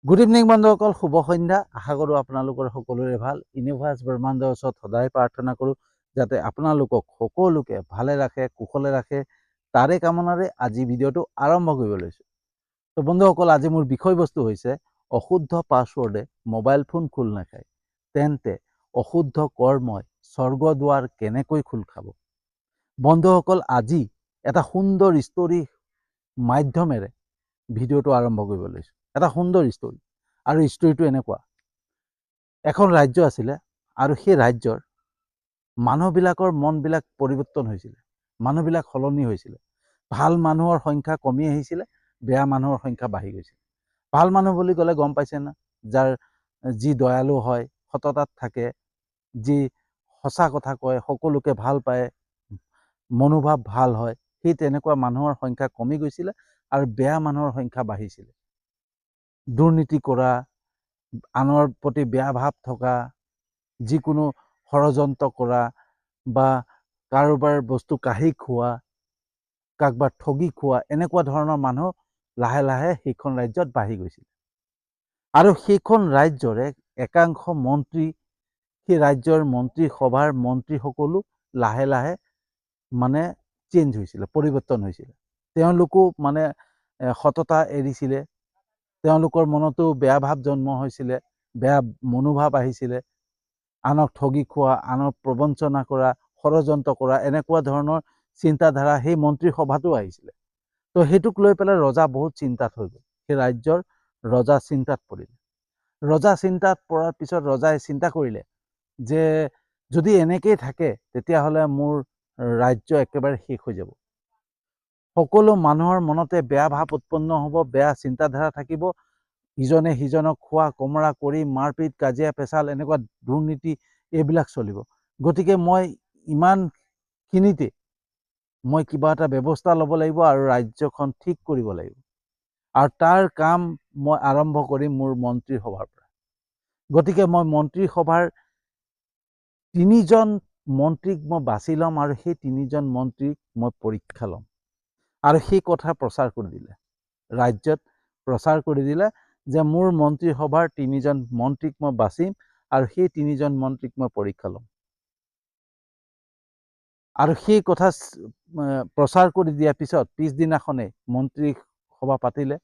Good evening বন্ধুসকল, শুভ সন্ধ্যা। আশা কৰোঁ আপোনালোকৰ সকলোৰে ভাল। ইউনিভাৰ্ছ ব্ৰহ্মাণ্ডৰ ওচৰত সদায় প্ৰাৰ্থনা কৰোঁ যাতে আপোনালোকক সকলোকে ভালে ৰাখে, কুশলে ৰাখে। তাৰে কামনাৰে আজি ভিডিঅ'টো আৰম্ভ কৰিব লৈছোঁ। তো বন্ধুসকল, আজি মোৰ বিষয়বস্তু হৈছে অশুদ্ধ পাছৱৰ্ডে মোবাইল ফোন খোল নাখায়, তেন্তে অশুদ্ধ কৰ্মই স্বৰ্গদ্বাৰ কেনেকৈ খোল খাব। বন্ধুসকল, আজি এটা সুন্দৰ ষ্টৰী মাধ্যমেৰে ভিডিঅ'টো আৰম্ভ কৰিব লৈছোঁ। এটা সুন্দৰ ষ্টৰী, আৰু ষ্টৰীটো এনেকুৱা। এখন ৰাজ্য আছিলে আৰু সেই ৰাজ্যৰ মানুহবিলাকৰ মনবিলাক পৰিৱৰ্তন হৈছিলে, মানুহবিলাক সলনি হৈছিলে। ভাল মানুহৰ সংখ্যা কমি আহিছিলে, বেয়া মানুহৰ সংখ্যা বাঢ়ি গৈছিলে। ভাল মানুহ বুলি ক'লে গম পাইছে না, যাৰ যি দয়ালু হয়, সততাত থাকে, যি সঁচা কথা কয়, সকলোকে ভাল পায়, মনোভাৱ ভাল হয়, সেই তেনেকুৱা মানুহৰ সংখ্যা কমি গৈছিলে আৰু বেয়া মানুহৰ সংখ্যা বাঢ়িছিলে। দুৰ্নীতি কৰা, আনৰ প্ৰতি বেয়া ভাৱ থকা, যিকোনো ষড়যন্ত্ৰ কৰা বা কাৰোবাৰ বস্তু কাঢ়ি খোৱা, কাৰোবাৰ ঠগি খোৱা, এনেকুৱা ধৰণৰ মানুহ লাহে লাহে সেইখন ৰাজ্যত বাঢ়ি গৈছিল। আৰু সেইখন ৰাজ্যৰে একাংশ মন্ত্ৰী, সেই ৰাজ্যৰ মন্ত্ৰীসভাৰ মন্ত্ৰীসকলো লাহে লাহে মানে চেঞ্জ হৈছিলে, পৰিৱৰ্তন হৈছিলে। তেওঁলোকো মানে সততা এৰিছিলে, তেওঁলোকৰ মনতো বেয়া ভাৱ জন্ম হৈছিলে, বেয়া মনোভাৱ আহিছিলে। আনক ঠগি খোৱা, আনক প্ৰবঞ্চনা কৰা, ষড়যন্ত্ৰ কৰা, এনেকুৱা ধৰণৰ চিন্তাধাৰা সেই মন্ত্ৰীসভাতো আহিছিলে। তো সেইটোক লৈ পেলাই ৰজা বহুত চিন্তাত হৈ গ'ল। সেই ৰাজ্যৰ ৰজা চিন্তাত পৰিলে। ৰজা চিন্তাত পৰাৰ পিছত ৰজাই চিন্তা কৰিলে যে যদি এনেকেই থাকে তেতিয়াহ'লে মোৰ ৰাজ্য একেবাৰে শেষ হৈ যাব। সকলো মানুহৰ মনতে বেয়া ভাৱ উৎপন্ন হ'ব, বেয়া চিন্তাধাৰা থাকিব। ইজনে সিজনক খোৱা কমৰা কৰি, মাৰপিট, কাজিয়া পেচাল, এনেকুৱা দুৰ্নীতি এইবিলাক চলিব। গতিকে মই ইমানখিনিতে মই কিবা এটা ব্যৱস্থা ল'ব লাগিব আৰু ৰাজ্যখন ঠিক কৰিব লাগিব। আৰু তাৰ কাম মই আৰম্ভ কৰিম মোৰ মন্ত্ৰীসভাৰ পৰা। গতিকে মই মন্ত্ৰীসভাৰ 3জন মন্ত্ৰীক মই বাছি ল'ম আৰু সেই 3জন মন্ত্ৰীক মই পৰীক্ষা ল'ম। আৰু সেই কথা প্ৰচাৰ কৰি দিলে, ৰাজ্যত প্ৰচাৰ কৰি দিলে যে মোৰ মন্ত্ৰীসভাৰ 3জন মন্ত্ৰীক মই বাছিম আৰু সেই 3জন মন্ত্ৰীক মই পৰীক্ষা ল'ম। আৰু সেই কথা প্ৰচাৰ কৰি দিয়াৰ পিছত পিছদিনাখনেই মন্ত্ৰী সভা পাতিলে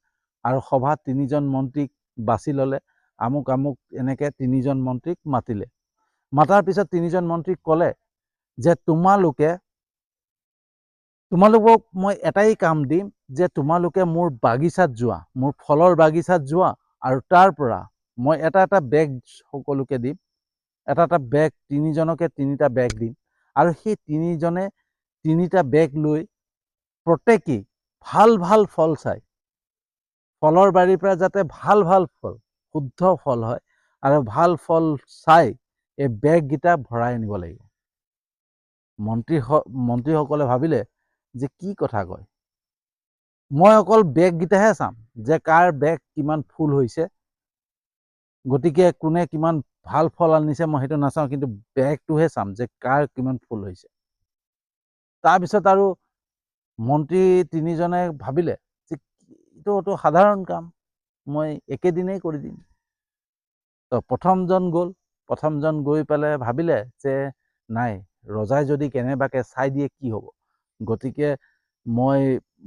আৰু সভাত 3জন মন্ত্ৰীক বাছি ল'লে। আমুক আমুক এনেকৈ 3জন মন্ত্ৰীক মাতিলে। মাতাৰ পিছত 3জন মন্ত্ৰীক ক'লে যে তোমালোকক মই এটাই কাম দিম যে তোমালোকে মোৰ বাগিচাত যোৱা, মোৰ ফলৰ বাগিচাত যোৱা, আৰু তাৰ পৰা মই এটা এটা বেগ সকলোকে দিম। এটা এটা বেগ, 3জনকে 3টা বেগ দিম। আৰু সেই 3জনে 3টা বেগ লৈ প্ৰত্যেকেই ভাল ভাল ফল চাই, ফলৰ বাৰীৰ পৰা যাতে ভাল ভাল ফল, শুদ্ধ ফল হয়, আৰু ভাল ফল চাই এই বেগকেইটা ভৰাই আনিব লাগিব। মন্ত্ৰীসকলে ভাবিলে যে কি কথা কয়, মই অকল বেগকেইটাহে চাম যে কাৰ বেগ কিমান ফুল হৈছে। গতিকে কোনে কিমান ভাল ফল আনিছে মই সেইটো নাচাওঁ, কিন্তু বেগটোহে চাম যে কাৰ কিমান ফুল হৈছে। তাৰপিছত আৰু মন্ত্ৰী 3জনে ভাবিলে যে এইটো সাধাৰণ কাম, মই একেদিনেই কৰি দিম। তো প্ৰথমজন গ'ল। প্ৰথমজন গৈ পেলাই ভাবিলে যে নাই, ৰজাই যদি কেনেবাকৈ চাই দিয়ে কি হ'ব। গতিকে মই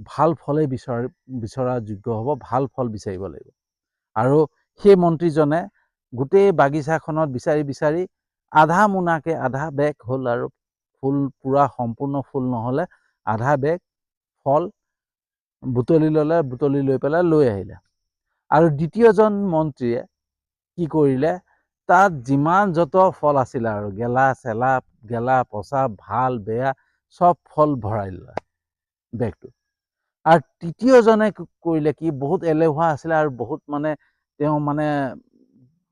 ভাল ফলেই বিচৰা যোগ্য হ'ব, ভাল ফল বিচাৰিব লাগিব। আৰু সেই মন্ত্ৰীজনে গোটেই বাগিচাখনত বিচাৰি বিচাৰি আধা মোনাকে, আধা বেগ হ'ল, আৰু ফুল পূৰা সম্পূৰ্ণ ফুল নহ'লে আধা বেগ ফল বুটলি ল'লে। বুটলি লৈ পেলাই লৈ আহিলে। আৰু দ্বিতীয়জন মন্ত্ৰীয়ে কি কৰিলে, তাত যিমান যত ফল আছিলে আৰু গেলা চেলা, গেলা পচা, ভাল বেয়া চব ফল ভৰাই ল'লে বেগটো। আৰু তৃতীয়জনে কৰিলে কি, বহুত এলেহুৱা আছিলে আৰু বহুত তেওঁ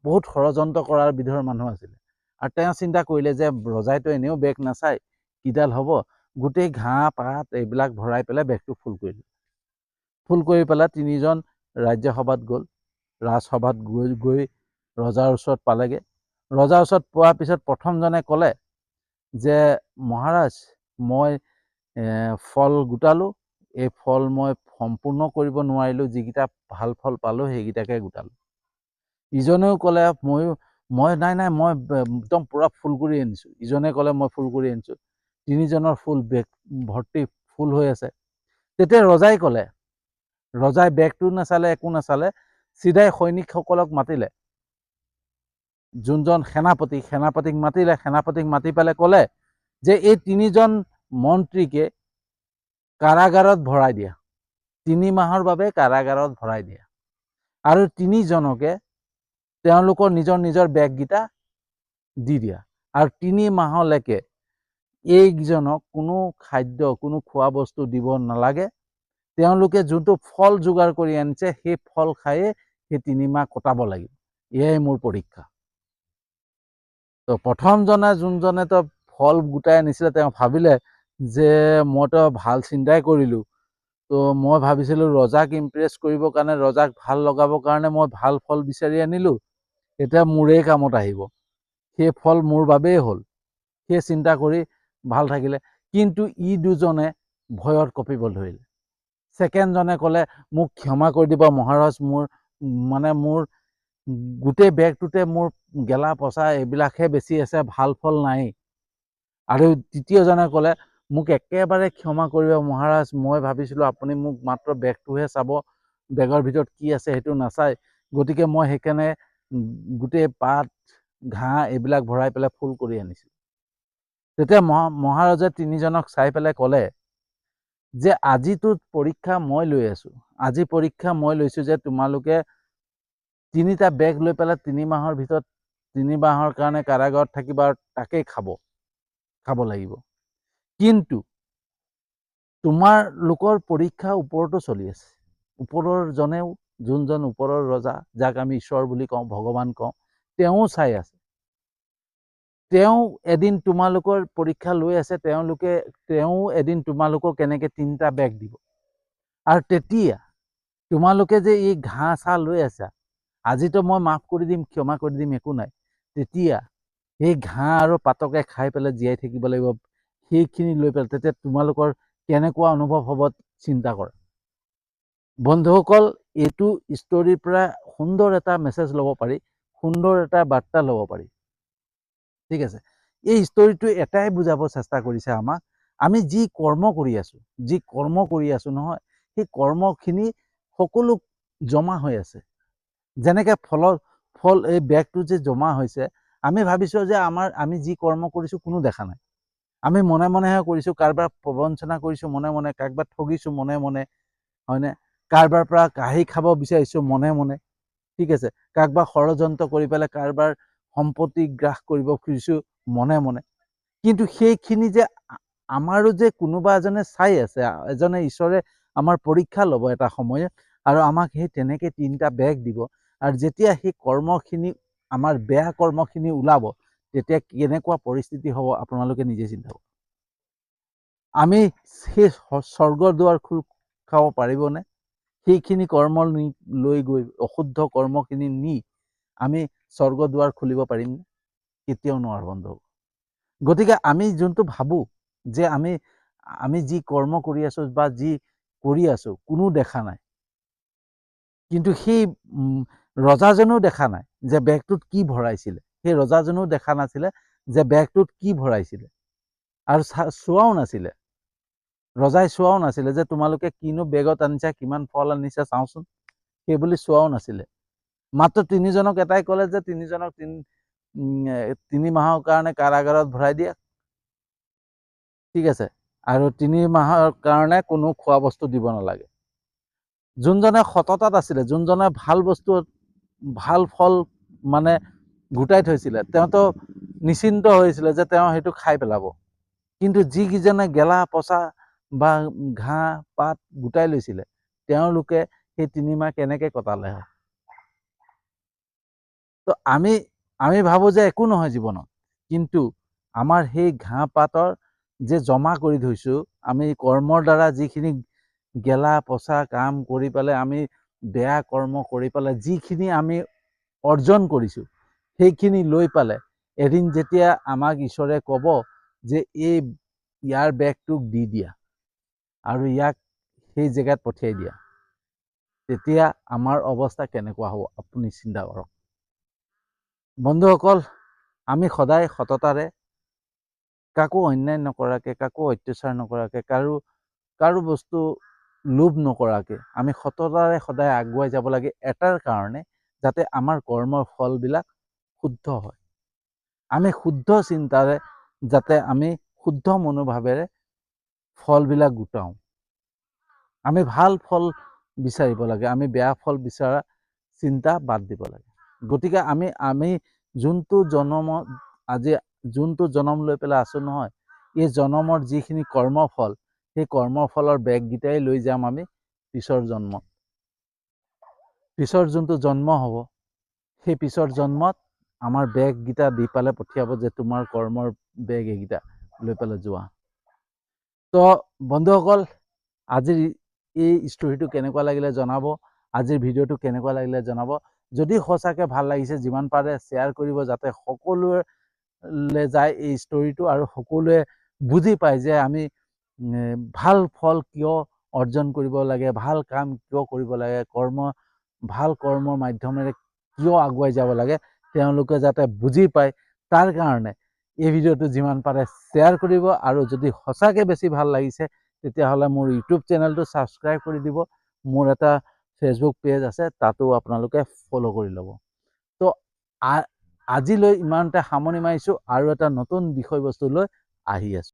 বহুত ষড়যন্ত্ৰ কৰাৰ বিধৰ মানুহ আছিলে। আৰু তেওঁ চিন্তা কৰিলে যে ৰজাইতো এনেও বেগ নাচায়, কিডাল হ'ব, গোটেই ঘাঁহ পাত এইবিলাক ভৰাই পেলাই বেগটো ফুল কৰি দিলে। ফুল কৰি পেলাই 3জন ৰাজ্যসভাত গ'ল। ৰাজসভাত গৈ ৰজাৰ ওচৰত পালেগৈ। ৰজাৰ ওচৰত পোৱাৰ পিছত প্ৰথমজনে ক'লে যে মহাৰাজ, মই ফল গোটালোঁ, এই ফল মই সম্পূৰ্ণ কৰিব নোৱাৰিলোঁ, যিকেইটা ভাল ফল পালোঁ সেইকেইটাকে গোটালোঁ। ইজনেও ক'লে মই নাই মই একদম পূৰা ফুল কৰি আনিছোঁ। ইজনে ক'লে মই ফুল কৰি আনিছোঁ। তিনিজনৰ ফুল বেগ ভৰ্তি ফুল হৈ আছে। তেতিয়া ৰজাই ক'লে, ৰজাই বেগটো নাচালে, একো নাচালে, চিধাই সৈনিকসকলক মাতিলে। যোনজন সেনাপতিক মাতিলে, সেনাপতিক মাতি পেলাই ক'লে যে এই তিনিজন মন্ত্ৰীকে কাৰাগাৰত ভৰাই দিয়া, 3 মাহৰ বাবে কাৰাগাৰত ভৰাই দিয়া, আৰু তিনিজনকে তেওঁলোকৰ নিজৰ বেগকেইটা দি দিয়া, আৰু 3 মাহলৈকে এইজনক কোনো খাদ্য, কোনো খোৱা বস্তু দিব নালাগে। তেওঁলোকে যোনটো ফল যোগাৰ কৰি আনিছে সেই ফল খায়ে সেই 3 মাহ কটাব লাগিব। এয়াই মোৰ পৰীক্ষা। তো প্ৰথমজনে যোনজনে তো ফল গোটাই আনিছিলে তেওঁ ভাবিলে যে মইতো ভাল চিন্তাই কৰিলোঁ। তো মই ভাবিছিলোঁ ৰজাক ইমপ্ৰেছ কৰিবৰ কাৰণে, ৰজাক ভাল লগাবৰ কাৰণে মই ভাল ফল বিচাৰি আনিলোঁ, এতিয়া মোৰেই কামত আহিব, সেই ফল মোৰ বাবেই হ'ল, সেই চিন্তা কৰি ভাল থাকিলে। কিন্তু ই দুজনে ভয়ত কঁপিব ধৰিলে। ছেকেণ্ডজনে ক'লে মোক ক্ষমা কৰি দিব মহাৰাজ, মোৰ গোটেই বেগটোতে মোৰ গেলা পচা এইবিলাকহে বেছি আছে, ভাল ফল নাই। আৰু তৃতীয়জনে ক'লে মোক একেবাৰে ক্ষমা কৰিব মহাৰাজ, মই ভাবিছিলোঁ আপুনি মোক মাত্ৰ বেগটোহে চাব, বেগৰ ভিতৰত কি আছে সেইটো নাচায়, গতিকে মই সেইকাৰণে গোটেই পাত ঘাঁহ এইবিলাক ভৰাই পেলাই ফুল কৰি আনিছোঁ। তেতিয়া মহাৰাজে তিনিজনক চাই পেলাই ক'লে যে আজিতো পৰীক্ষা মই লৈ আছোঁ, আজি পৰীক্ষা মই লৈছোঁ যে তোমালোকে 3টা বেগ লৈ পেলাই 3 মাহৰ ভিতৰত 3 মাহৰ কাৰণে কাৰাগাৰত থাকিবা, আৰু তাকেই খাব লাগিব। কিন্তু তোমালোকৰ পৰীক্ষা ওপৰতো চলি আছে। ওপৰৰ জনেও, যোনজন ওপৰৰ ৰজা, যাক আমি ঈশ্বৰ বুলি কওঁ, ভগৱান কওঁ, তেওঁ চাই আছে। তেওঁ এদিন তোমালোকৰ পৰীক্ষা লৈ আছে, তেওঁ এদিন তোমালোকক এনেকৈ 3টা বেগ দিব, আৰু তেতিয়া তোমালোকে যে এই ঘাঁহ চাহ লৈ আছা, আজিতো মই মাফ কৰি দিম, ক্ষমা কৰি দিম, একো নাই, তেতিয়া সেই ঘাঁহ আৰু পাতকে খাই পেলাই জীয়াই থাকিব লাগিব, সেইখিনি লৈ পেলাই তেতিয়া তোমালোকৰ কেনেকুৱা অনুভৱ হ'ব চিন্তা কৰা। বন্ধুসকল, এইটো ষ্টৰীৰ পৰা সুন্দৰ এটা মেছেজ ল'ব পাৰি, সুন্দৰ এটা বাৰ্তা ল'ব পাৰি। ঠিক আছে, এই ষ্টৰীটো এটাই বুজাব চেষ্টা কৰিছে আমাক, আমি যি কৰ্ম কৰি আছোঁ নহয়, সেই কৰ্মখিনি সকলো জমা হৈ আছে। যেনেকৈ ফল এই বেগটো যে জমা হৈছে, আমি ভাবিছোঁ যে আমি যি কৰ্ম কৰিছোঁ কোনো দেখা নাই, আমি মনে মনেহে কৰিছোঁ, কাৰোবাৰ প্ৰবঞ্চনা কৰিছোঁ মনে মনে, কাৰোবাক ঠগিছোঁ মনে মনে, হয়নে, কাৰোবাৰ পৰা কাঢ়ি খাব বিচাৰিছোঁ মনে মনে, ঠিক আছে, কাৰোবাক ষড়যন্ত্ৰ কৰি পেলাই কাৰোবাৰ সম্পত্তি গ্ৰাস কৰিব খুজিছোঁ মনে মনে। কিন্তু সেইখিনি যে আমাৰো যে কোনোবা এজনে চাই আছে, এজনে ঈশ্বৰে আমাৰ পৰীক্ষা ল'ব এটা সময়ত, আৰু আমাক সেই তেনেকৈ 3টা বেগ দিব, আৰু যেতিয়া সেই কৰ্মখিনি, আমাৰ বেয়া কৰ্মখিনি ওলাব, তেতিয়া কেনেকুৱা পৰিস্থিতি হ'ব আপোনালোকে নিজে চিন্তা কৰক। আমি সেই স্বৰ্গৰ দুৱাৰ খোল খাব পাৰিবনে? সেইখিনি কৰ্ম লৈ গৈ, অশুদ্ধ কৰ্মখিনি নি আমি স্বৰ্গৰ দুৱাৰ খুলিব পাৰিমনে? কেতিয়াও নোৱাৰোঁ বন্ধু। গতিকে আমি যোনটো ভাবোঁ যে আমি যি কৰ্ম কৰি আছোঁ বা যি কৰি আছোঁ কোনো দেখা নাই, কিন্তু সেই ৰজাজনেও দেখা নাই যে বেগটোত কি ভৰাইছিলে, সেই ৰজাজনেও দেখা নাছিলে যে বেগটোত কি ভৰাইছিলে, আৰু চোৱাও নাছিলে, ৰজাই চোৱাও নাছিলে যে তোমালোকে কিনো বেগত আনিছা, কিমান ফল আনিছা চাওঁচোন, সেই বুলি চোৱাও নাছিলে। মাত্ৰ তিনিজনক এটাই ক'লে যে তিনিজনক 3 মাহৰ কাৰণে কাৰাগাৰত ভৰাই দিয়া, ঠিক আছে, আৰু 3 মাহৰ কাৰণে কোনো খোৱা বস্তু দিব নালাগে। যোনজনে সততাত আছিলে, যোনজনে ভাল বস্তু, ভাল ফল মানে গোটাই থৈছিলে, তেওঁতো নিশ্চিন্ত হৈছিলে যে তেওঁ সেইটো খাই পেলাব। কিন্তু যিকেইজনে গেলা পচা বা ঘাঁহ পাত গোটাই লৈছিলে, তেওঁলোকে সেই 3 মাহ কেনেকৈ কটালে হয়? তো আমি ভাবোঁ যে একো নহয় জীৱনত, কিন্তু আমাৰ সেই ঘাঁহ পাতৰ যে জমা কৰি থৈছোঁ, আমি কৰ্মৰ দ্বাৰা যিখিনি গেলা পচা কাম কৰি পেলাই, আমি বেয়া কৰ্ম কৰি পেলাই যিখিনি আমি অৰ্জন কৰিছোঁ, সেইখিনি লৈ পেলাই এদিন যেতিয়া আমাক ঈশ্বৰে ক'ব যে ইয়াৰ বেগটোক দি দিয়া আৰু ইয়াক সেই জেগাত পঠিয়াই দিয়া, তেতিয়া আমাৰ অৱস্থা কেনেকুৱা হ'ব আপুনি চিন্তা কৰক। বন্ধুসকল, আমি সদায় সততাৰে কাকো অন্যায় নকৰাকে, কাকো অত্যাচাৰ নকৰাকে, কাৰো বস্তু লোভ নকৰাকে আমি সততাৰে সদায় আগুৱাই যাব লাগে, এটাৰ কাৰণে যাতে আমাৰ কৰ্মৰ ফলবিলাক শুদ্ধ হয়। আমি শুদ্ধ চিন্তাৰে যাতে আমি শুদ্ধ মনোভাৱেৰে ফলবিলাক গোটাওঁ। আমি ভাল ফল বিচাৰিব লাগে, আমি বেয়া ফল বিচৰা চিন্তা বাদ দিব লাগে। গতিকে আমি যোনটো জনম লৈ পেলাই আছো নহয়, এই জনমৰ যিখিনি কৰ্মফল, সেই কৰ্মফলৰ বেগকেইটাই লৈ যাম আমি পিছৰ জন্মত। পিছৰ যোনটো জন্ম হ'ব, সেই পিছৰ জন্মত আমাৰ বেগকেইটা দি পেলাই পঠিয়াব যে তোমাৰ কৰ্মৰ বেগ এইকেইটা লৈ পেলাই যোৱা। তো বন্ধুসকল, আজিৰ এই ষ্টৰিটো কেনেকুৱা লাগিলে জনাব, আজিৰ ভিডিঅ'টো কেনেকুৱা লাগিলে জনাব। যদি সঁচাকৈ ভাল লাগিছে, যিমান পাৰে শ্বেয়াৰ কৰিব, যাতে সকলোৱে যায় এই ষ্টৰিটো আৰু সকলোৱে বুজি পায় যে আমি ভাল ফল কিয় অৰ্জন কৰিব লাগে, ভাল কাম কিয় কৰিব লাগে, ভাল কৰ্মৰ মাধ্যমেৰে কিয় আগুৱাই যাব লাগে, তেওঁলোকে যাতে বুজি পায়। তাৰ কাৰণে এই ভিডিঅ'টো যিমান পাৰে শ্বেয়াৰ কৰিব, আৰু যদি সঁচাকৈ বেছি ভাল লাগিছে তেতিয়াহ'লে মোৰ ইউটিউব চেনেলটো ছাবস্ক্ৰাইব কৰি দিব। মোৰ এটা ফেচবুক পেজ আছে, তাতো আপোনালোকে ফ'ল' কৰি ল'ব। তো আজিলৈ ইমানতে সামৰণি মাৰিছোঁ, আৰু এটা নতুন বিষয়বস্তু লৈ আহি আছোঁ।